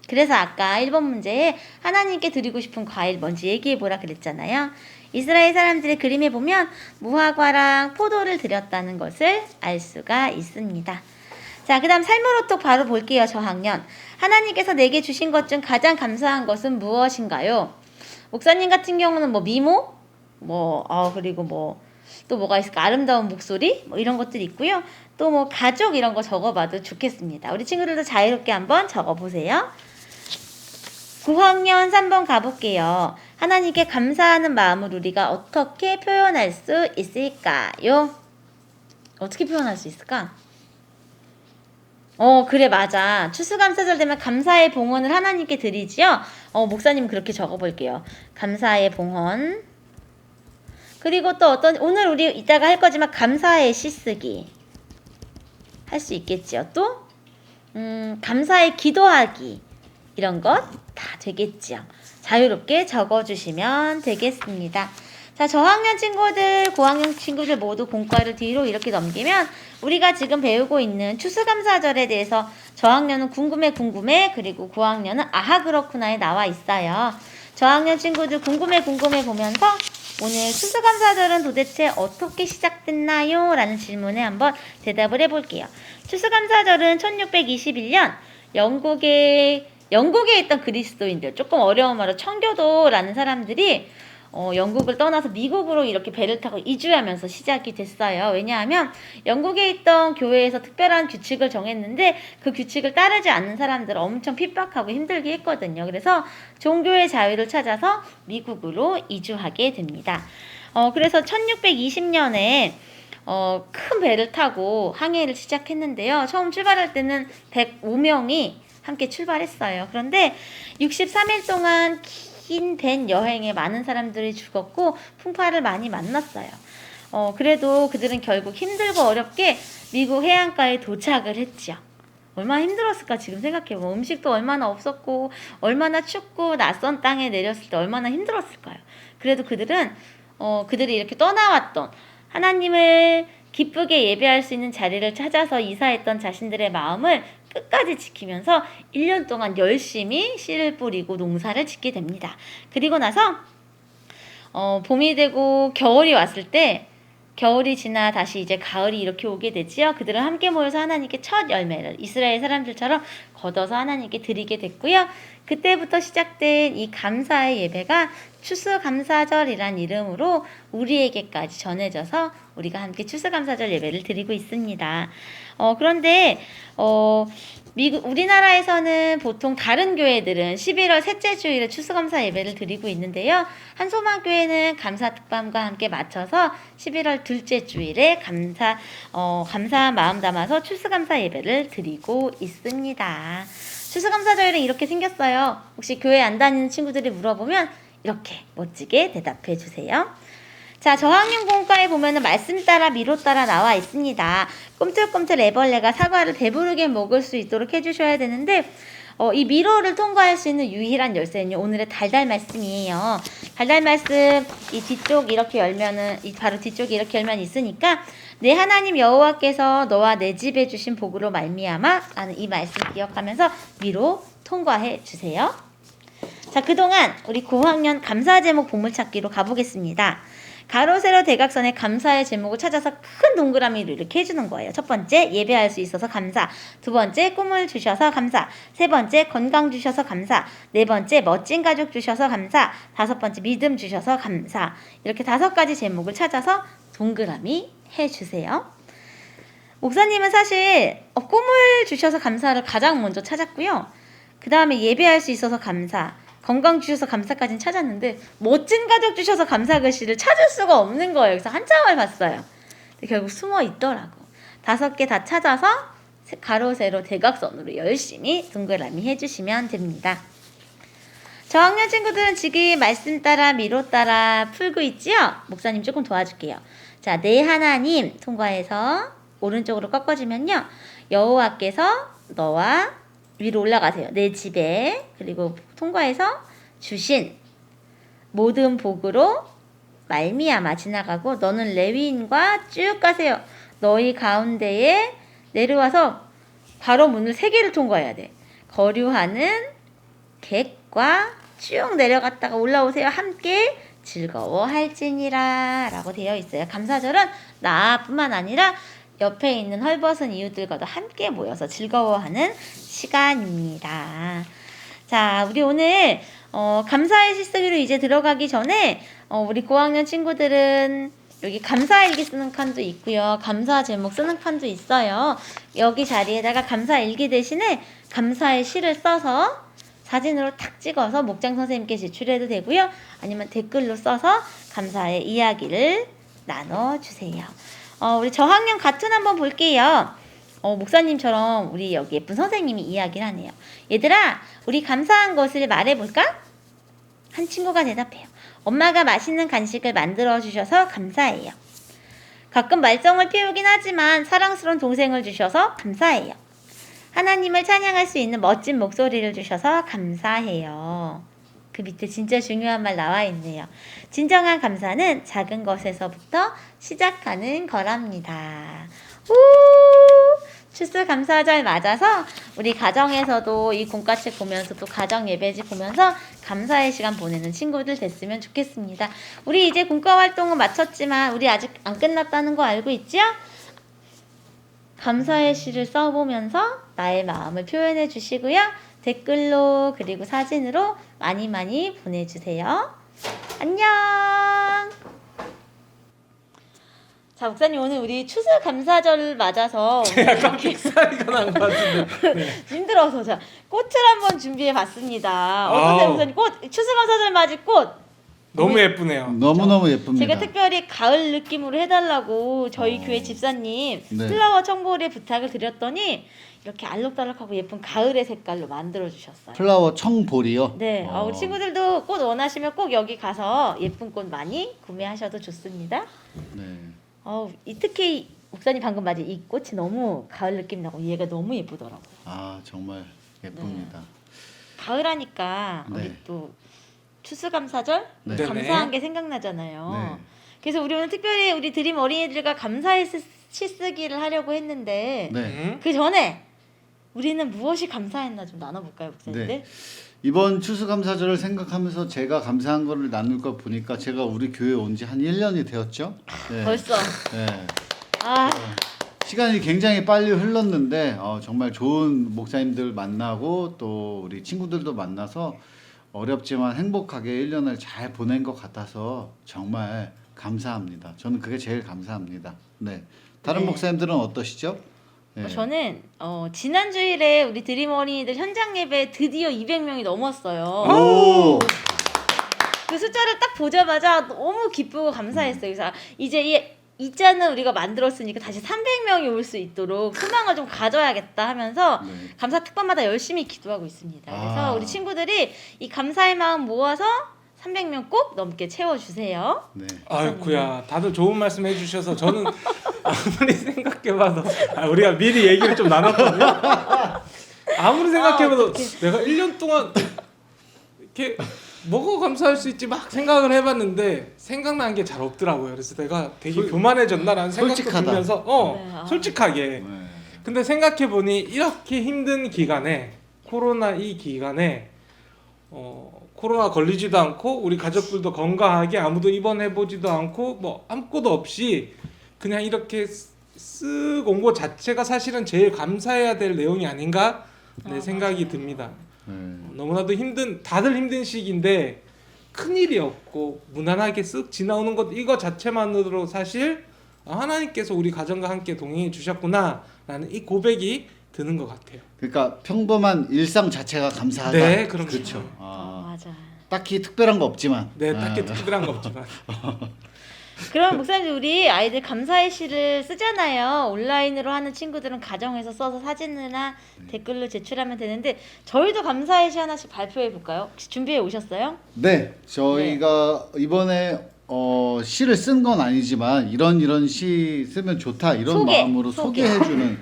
그래서 아까 1번 문제에 하나님께 드리고 싶은 과일 뭔지 얘기해보라 그랬잖아요. 이스라엘 사람들의 그림에 보면 무화과랑 포도를 드렸다는 것을 알 수가 있습니다. 자, 그 다음 삶으로톡 바로 볼게요. 저학년. 하나님께서 내게 주신 것 중 가장 감사한 것은 무엇인가요? 목사님 같은 경우는 미모? 그리고 또 뭐가 있을까? 아름다운 목소리? 이런 것들이 있고요. 또 가족 이런 거 적어봐도 좋겠습니다. 우리 친구들도 자유롭게 한번 적어보세요. 9학년 3번 가볼게요. 하나님께 감사하는 마음을 우리가 어떻게 표현할 수 있을까요? 어떻게 표현할 수 있을까? 그래, 맞아. 추수감사절 되면 감사의 봉헌을 하나님께 드리지요. 목사님 그렇게 적어볼게요. 감사의 봉헌. 그리고 또 오늘 우리 이따가 할 거지만 감사의 시쓰기 할 수 있겠지요. 또 감사의 기도하기 이런 것 다 되겠지요. 자유롭게 적어주시면 되겠습니다. 자, 저학년 친구들, 고학년 친구들 모두 공과를 뒤로 이렇게 넘기면 우리가 지금 배우고 있는 추수감사절에 대해서 저학년은 궁금해 그리고 고학년은 아하 그렇구나에 나와 있어요. 저학년 친구들 궁금해 보면서 오늘 추수감사절은 도대체 어떻게 시작됐나요? 라는 질문에 한번 대답을 해볼게요. 추수감사절은 1621년 영국에 있던 그리스도인들, 조금 어려운 말로 청교도라는 사람들이 영국을 떠나서 미국으로 이렇게 배를 타고 이주하면서 시작이 됐어요. 왜냐하면 영국에 있던 교회에서 특별한 규칙을 정했는데 그 규칙을 따르지 않는 사람들을 엄청 핍박하고 힘들게 했거든요. 그래서 종교의 자유를 찾아서 미국으로 이주하게 됩니다. 그래서 1620년에 큰 배를 타고 항해를 시작했는데요. 처음 출발할 때는 105명이 함께 출발했어요. 그런데 63일 동안 긴 밴 여행에 많은 사람들이 죽었고 풍파를 많이 만났어요. 그래도 그들은 결국 힘들고 어렵게 미국 해안가에 도착을 했죠. 얼마나 힘들었을까 지금 생각해보면. 음식도 얼마나 없었고 얼마나 춥고 낯선 땅에 내렸을 때 얼마나 힘들었을까요. 그래도 그들이 이렇게 떠나왔던 하나님을 기쁘게 예배할 수 있는 자리를 찾아서 이사했던 자신들의 마음을 끝까지 지키면서 1년 동안 열심히 씨를 뿌리고 농사를 짓게 됩니다. 그리고 나서 봄이 되고 겨울이 왔을 때 겨울이 지나 다시 이제 가을이 이렇게 오게 되지요. 그들은 함께 모여서 하나님께 첫 열매를 이스라엘 사람들처럼 걷어서 하나님께 드리게 됐고요. 그때부터 시작된 이 감사의 예배가 추수감사절이란 이름으로 우리에게까지 전해져서 우리가 함께 추수감사절 예배를 드리고 있습니다. 그런데 우리나라에서는 보통 다른 교회들은 11월 셋째 주일에 추수감사 예배를 드리고 있는데요. 한소마교회는 감사특밤과 함께 맞춰서 11월 둘째 주일에 감사한 마음 담아서 추수감사 예배를 드리고 있습니다. 추수감사절은 이렇게 생겼어요. 혹시 교회 안 다니는 친구들이 물어보면 이렇게 멋지게 대답해 주세요. 자, 저학년 공과에 보면은 말씀 따라 미로 따라 나와 있습니다. 꿈틀꿈틀 애벌레가 사과를 배부르게 먹을 수 있도록 해주셔야 되는데 이 미로를 통과할 수 있는 유일한 열쇠는요, 오늘의 달달 말씀이에요. 달달 말씀 이 뒤쪽 이렇게 열면은 바로 뒤쪽에 이렇게 열면 있으니까 내 하나님 여호와께서 너와 내 집에 주신 복으로 말미암아 라는 이 말씀 기억하면서 미로 통과해 주세요. 자, 그동안 우리 고학년 감사 제목 보물찾기로 가보겠습니다. 가로 세로 대각선에 감사의 제목을 찾아서 큰 동그라미를 이렇게 해주는 거예요. 첫 번째, 예배할 수 있어서 감사. 두 번째, 꿈을 주셔서 감사. 세 번째, 건강 주셔서 감사. 네 번째, 멋진 가족 주셔서 감사. 다섯 번째, 믿음 주셔서 감사. 이렇게 5가지 제목을 찾아서 동그라미 해주세요. 목사님은 사실 꿈을 주셔서 감사를 가장 먼저 찾았고요. 그 다음에 예배할 수 있어서 감사, 건강 주셔서 감사까지는 찾았는데 멋진 가족 주셔서 감사 글씨를 찾을 수가 없는 거예요. 그래서 한참을 봤어요. 근데 결국 숨어 있더라고. 5개 다 찾아서 가로 세로 대각선으로 열심히 동그라미 해주시면 됩니다. 저학년 친구들은 지금 말씀 따라 미로 따라 풀고 있지요? 목사님 조금 도와줄게요. 자, 내 하나님 통과해서 오른쪽으로 꺾어주면요, 여호와께서 너와 위로 올라가세요. 내 집에. 그리고 통과해서 주신 모든 복으로 말미암아 지나가고 너는 레위인과 쭉 가세요. 너희 가운데에 내려와서 바로 문을 3개를 통과해야 돼. 거류하는 객과 쭉 내려갔다가 올라오세요. 함께 즐거워할지니라 라고 되어 있어요. 감사절은 나뿐만 아니라 옆에 있는 헐벗은 이웃들과도 함께 모여서 즐거워하는 시간입니다. 자, 우리 오늘 감사의 시쓰기로 이제 들어가기 전에 우리 고학년 친구들은 여기 감사일기 쓰는 칸도 있고요. 감사 제목 쓰는 칸도 있어요. 여기 자리에다가 감사일기 대신에 감사의 시를 써서 사진으로 탁 찍어서 목장 선생님께 제출해도 되고요. 아니면 댓글로 써서 감사의 이야기를 나눠주세요. 우리 저학년 같은 한번 볼게요. 목사님처럼 우리 여기 예쁜 선생님이 이야기를 하네요. 얘들아, 우리 감사한 것을 말해볼까? 한 친구가 대답해요. 엄마가 맛있는 간식을 만들어 주셔서 감사해요. 가끔 말썽을 피우긴 하지만 사랑스러운 동생을 주셔서 감사해요. 하나님을 찬양할 수 있는 멋진 목소리를 주셔서 감사해요. 그 밑에 진짜 중요한 말 나와 있네요. 진정한 감사는 작은 것에서부터 시작하는 거랍니다. 추수감사절 맞아서 우리 가정에서도 이 공과책 보면서 또 가정 예배지 보면서 감사의 시간 보내는 친구들 됐으면 좋겠습니다. 우리 이제 공과 활동은 마쳤지만 우리 아직 안 끝났다는 거 알고 있죠? 감사의 시를 써보면서 나의 마음을 표현해 주시고요. 댓글로 그리고 사진으로 많이 많이 보내주세요. 안녕. 자, 목사님 오늘 우리 추수감사절 맞아서 약간 빅사리가 난 것 같은데. 네. 힘들어서 자 꽃을 한번 준비해 봤습니다. 어떠세요, 아우. 목사님? 꽃 추수감사절 맞을 꽃. 너무 예쁘네요. 너무너무 예쁩니다. 제가 특별히 가을 느낌으로 해달라고 저희 교회 집사님 네. 플라워 청보리에 부탁을 드렸더니 이렇게 알록달록하고 예쁜 가을의 색깔로 만들어 주셨어요. 플라워 청보리요. 네, 우리 친구들도 꽃 원하시면 꼭 여기 가서 예쁜 꽃 많이 구매하셔도 좋습니다. 네. 특히 목사님 방금 맞은 이 꽃이 너무 가을 느낌 나고 얘가 너무 예쁘더라고요. 아 정말 예쁩니다. 가을 하니까 네. 우리 또 추수감사절 네. 감사한 게 생각나잖아요. 네. 그래서 우리 오늘 특별히 우리 드림 어린이들과 감사의 시 쓰기를 하려고 했는데 네. 그 전에 우리는 무엇이 감사했나 좀 나눠볼까요, 목사님들? 네. 이번 추수감사절을 생각하면서 제가 감사한 거를 나눌 거 보니까 제가 우리 교회 온 지 한 1년이 되었죠. 네. 벌써 네. 아 시간이 굉장히 빨리 흘렀는데 정말 좋은 목사님들 만나고 또 우리 친구들도 만나서 어렵지만 행복하게 1년을 잘 보낸 것 같아서 정말 감사합니다. 저는 그게 제일 감사합니다. 네. 다른 네. 목사님들은 어떠시죠? 네. 저는 지난 주일에 우리 드림 어린이들 현장 예배 드디어 200명이 넘었어요. 오! 그 숫자를 딱 보자마자 너무 기쁘고 감사했어요. 그래서 이제 이 자는 우리가 만들었으니까 다시 300명이 올 수 있도록 소망을 좀 가져야겠다 하면서 네. 감사 특반마다 열심히 기도하고 있습니다. 그래서 아. 우리 친구들이 이 감사의 마음 모아서 300명 꼭 넘게 채워주세요. 네. 아이고야, 다들 좋은 말씀 해주셔서 저는 아무리 생각해봐도 우리가 미리 얘기를 좀 나눴거든요. 아무리 생각해봐도 내가 1년 동안 이렇게 뭐가 감사할 수 있지 막 생각을 해봤는데 생각나는 게 잘 없더라고요. 그래서 내가 되게 교만해졌나라는 생각도 솔직하다. 들면서 네, 솔직하게. 네. 근데 생각해보니 이렇게 힘든 기간에 코로나 이 기간에 코로나 걸리지도 않고 우리 가족들도 건강하게 아무도 입원해보지도 않고 뭐 아무것도 없이 그냥 이렇게 쓱 온 것 자체가 사실은 제일 감사해야 될 내용이 아닌가 생각이 맞아요. 듭니다. 네. 너무나도 다들 힘든 시기인데 큰일이 없고 무난하게 쓱 지나오는 것 이거 자체만으로 사실 하나님께서 우리 가정과 함께 동행해 주셨구나 라는 이 고백이 드는 것 같아요. 그러니까 평범한 일상 자체가 감사하다. 네, 그럼요. 그렇죠. 맞아. 딱히 특별한 거 없지만. 네, 딱히 아, 특별한 거 없지만 그럼 목사님 우리 아이들 감사의 시를 쓰잖아요. 온라인으로 하는 친구들은 가정에서 써서 사진이나 댓글로 제출하면 되는데 저희도 감사의 시 하나씩 발표해 볼까요? 혹시 준비해 오셨어요? 네, 저희가 이번에 시를 쓴 건 아니지만 이런 시 쓰면 좋다 이런 마음으로 소개해주는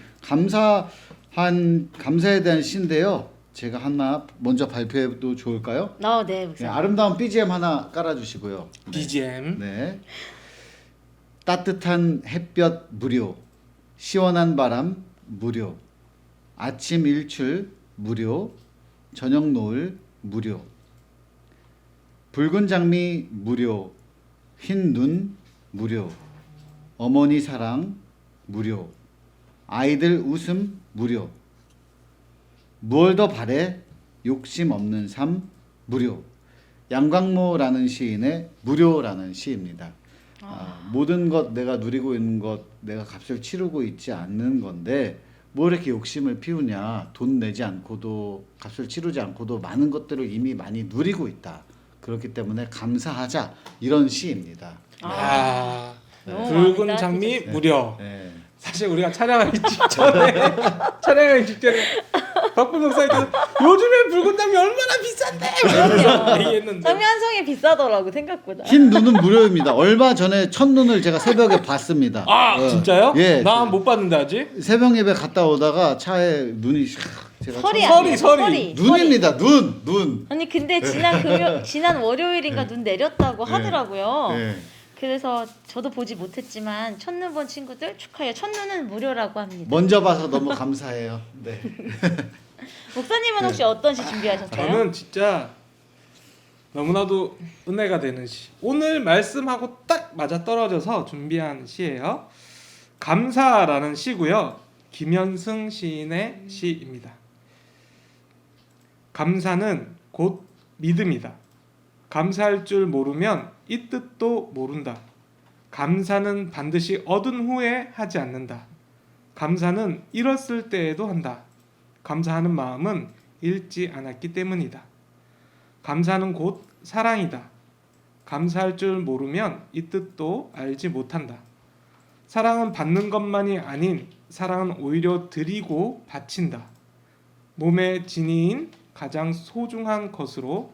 감사에 대한 시인데요. 제가 하나 먼저 발표해도 좋을까요? 네, 네, 목사님. 아름다운 BGM 하나 깔아주시고요. 네. BGM 네. 따뜻한 햇볕 무료, 시원한 바람 무료, 아침 일출 무료, 저녁 노을 무료, 붉은 장미 무료, 흰 눈 무료, 어머니 사랑 무료, 아이들 웃음 무료, 무얼 더 바래 욕심 없는 삶 무료. 양광모라는 시인의 무료라는 시입니다. 모든 것 내가 누리고 있는 것 내가 값을 치르고 있지 않는 건데 뭐 이렇게 욕심을 피우냐. 돈 내지 않고도 값을 치르지 않고도 많은 것들을 이미 많이 누리고 있다. 그렇기 때문에 감사하자 이런 시입니다. 너무 붉은 마음이 장미 따뜻해졌어요. 무료. 네. 사실 우리가 촬영하기 직전에 박분 목사님께서 요즘에 붉은 장미 얼마나 비싼데 그럼요. 얘기했는데 장미 한 송이 비싸더라고 생각보다. 흰 눈은 무료입니다. 얼마 전에 첫눈을 제가 새벽에 봤습니다. 진짜요? 예. 나 못 봤는데 아직. 새벽 예배 갔다 오다가 차에 눈이 제가 설이 설이, 아니에요. 설이. 눈입니다. 눈. 아니 근데 지난 월요일인가 눈 내렸다고 하더라고요. 네. 그래서 저도 보지 못했지만 첫눈 본 친구들 축하해요. 첫눈은 무료라고 합니다. 먼저 봐서 너무 감사해요. 네. 목사님은 혹시 어떤 시 준비하셨어요? 저는 진짜 너무나도 은혜가 되는 시. 오늘 말씀하고 딱 맞아 떨어져서 준비한 시예요. 감사라는 시고요. 김현승 시인의 시입니다. 감사는 곧 믿음이다. 감사할 줄 모르면 이 뜻도 모른다. 감사는 반드시 얻은 후에 하지 않는다. 감사는 잃었을 때에도 한다. 감사하는 마음은 잃지 않았기 때문이다. 감사는 곧 사랑이다. 감사할 줄 모르면 이 뜻도 알지 못한다. 사랑은 받는 것만이 아닌 사랑은 오히려 드리고 바친다. 몸의 진이인 가장 소중한 것으로,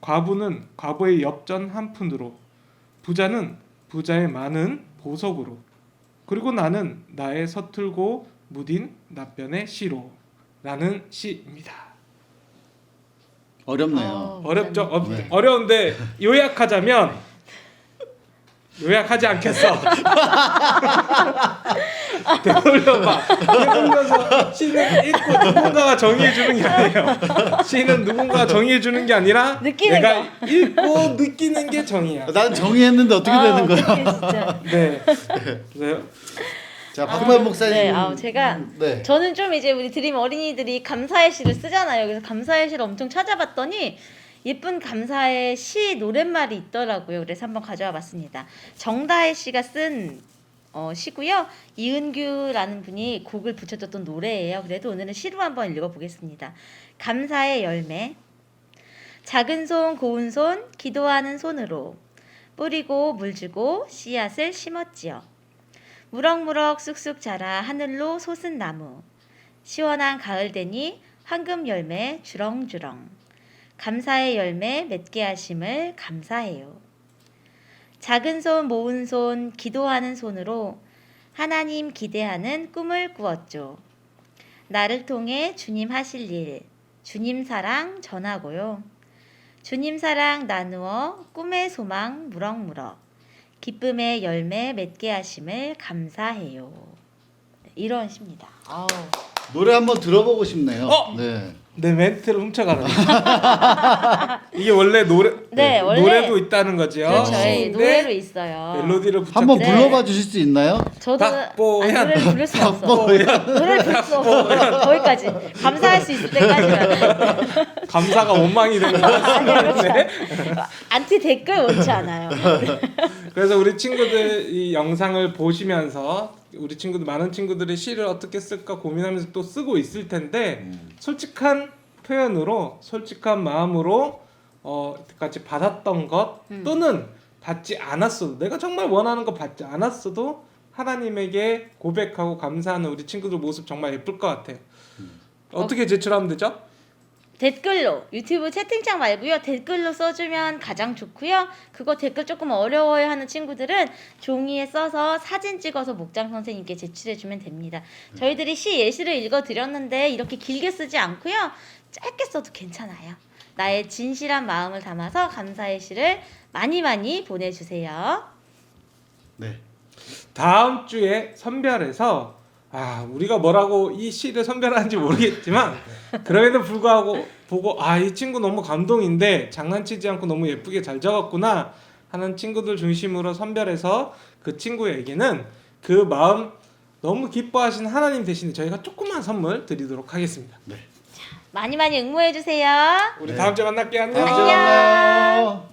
과부는 과부의 엽전 한 푼으로, 부자는 부자의 많은 보석으로, 그리고 나는 나의 서툴고 무딘 납변의 시로 라는 시입니다. 어렵네요. 어렵죠? 네. 어려운데 요약하자면 요약하지 않겠어. 되돌려봐. 되돌려서 시는 읽고 누군가가 정의해주는 게 아니에요. 시는 누군가가 정의해주는 게 아니라 느끼는 내가 읽고 느끼는 게 정의야. 난 정의했는데 어떻게 되는 거야? 어떡해, 진짜. 네. 그래요? 자, 박만 목사님. 네, 제가 네. 저는 좀 이제 우리 드림 어린이들이 감사의 시를 쓰잖아요. 그래서 감사의 시를 엄청 찾아봤더니 예쁜 감사의 시 노랫말이 있더라고요. 그래서 한번 가져와 봤습니다. 정다혜 씨가 쓴 시고요. 이은규라는 분이 곡을 붙여줬던 노래예요. 그래도 오늘은 시로 한번 읽어보겠습니다. 감사의 열매. 작은 손 고운 손 기도하는 손으로 뿌리고 물주고 씨앗을 심었지요. 무럭무럭 쑥쑥 자라 하늘로 솟은 나무. 시원한 가을 되니 황금 열매 주렁주렁. 감사의 열매 맺게 하심을 감사해요. 작은 손 모은 손 기도하는 손으로 하나님 기대하는 꿈을 꾸었죠. 나를 통해 주님 하실 일, 주님 사랑 전하고요. 주님 사랑 나누어 꿈의 소망 무럭무럭 기쁨의 열매 맺게 하심을 감사해요. 이런 시입니다. 아우. 노래 한번 들어보고 싶네요. 네. 내 멘트를 훔쳐가는 이게 원래 네, 원래 노래도 있다는 거죠. 그렇죠. 네. 노래로 있어요. 멜로디를 붙여 한번 네. 불러봐 주실 수 있나요? 저도 박보현. 노래를 부를 수 없어. 노래를 부를 수 없어. 거기까지. 감사할 수 있을 때까지만. 감사가 원망이 되는 것 같은데. 안티 댓글 옳지 않아요. 그래서 우리 친구들 이 영상을 보시면서 우리 친구들 많은 친구들이 시를 어떻게 쓸까 고민하면서 또 쓰고 있을 텐데 솔직한 표현으로 솔직한 마음으로 같이 받았던 것 또는 받지 않았어도 내가 정말 원하는 거 받지 않았어도 하나님에게 고백하고 감사하는 우리 친구들 모습 정말 예쁠 것 같아요. 어떻게 제출하면 되죠? 댓글로 유튜브 채팅창 말고요. 댓글로 써주면 가장 좋고요. 그거 댓글 조금 어려워요 하는 친구들은 종이에 써서 사진 찍어서 목장 선생님께 제출해주면 됩니다. 저희들이 시 예시를 읽어드렸는데 이렇게 길게 쓰지 않고요. 짧게 써도 괜찮아요. 나의 진실한 마음을 담아서 감사의 시를 많이 많이 보내주세요. 네. 다음 주에 선별해서 우리가 뭐라고 이 시를 선별하는지 모르겠지만 그럼에도 불구하고 보고 이 친구 너무 감동인데 장난치지 않고 너무 예쁘게 잘 적었구나 하는 친구들 중심으로 선별해서 그 친구에게는 그 마음 너무 기뻐하신 하나님 대신에 저희가 조그만 선물 드리도록 하겠습니다. 많이 많이 응모해주세요. 우리 다음 주에 만날게요. 안녕. 다음 주에 만나요.